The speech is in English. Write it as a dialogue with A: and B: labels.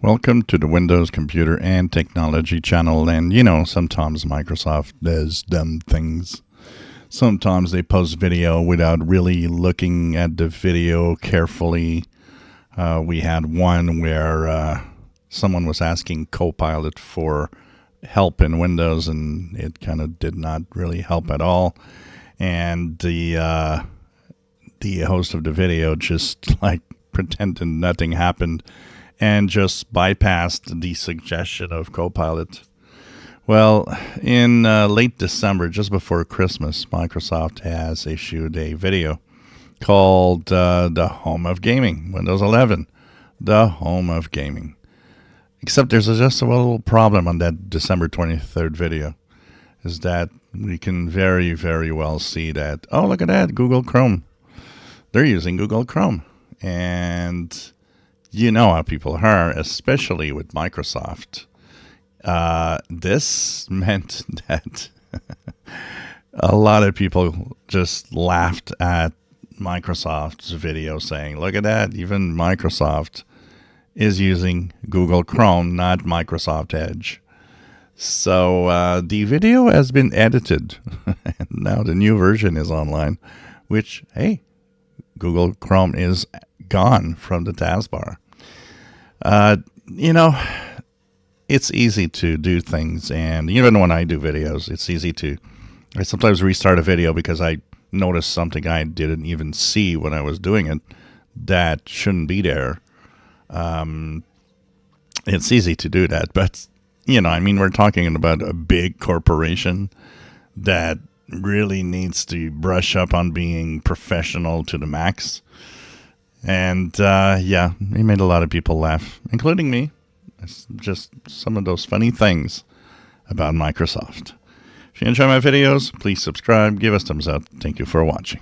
A: Welcome to the Windows Computer and Technology channel. And sometimes Microsoft does dumb things. Sometimes they post video without really looking at the video carefully. We had one where someone was asking Copilot for help in Windows, and it kind of did not really help at all. And the host of the video just pretended nothing happened and just bypassed the suggestion of Copilot. Well, in late December, just before Christmas, Microsoft has issued a video called The Home of Gaming, Windows 11, The Home of Gaming. Except there's just a little problem on that December 23rd video, is that we can very, very well see that, oh, look at that, Google Chrome. They're using Google Chrome. And you know how people are, especially with Microsoft. This meant that a lot of people just laughed at Microsoft's video saying, look at that, even Microsoft is using Google Chrome, not Microsoft Edge. So the video has been edited, and now the new version is online, which, hey, Google Chrome is gone from the taskbar. It's easy to do things, and even when I do videos, it's easy I sometimes restart a video because I noticed something I didn't even see when I was doing it that shouldn't be there. It's easy to do that, but we're talking about a big corporation that really needs to brush up on being professional to the max. And it made a lot of people laugh, including me. It's just some of those funny things about Microsoft. If you enjoy my videos, please subscribe, give us thumbs up. Thank you for watching.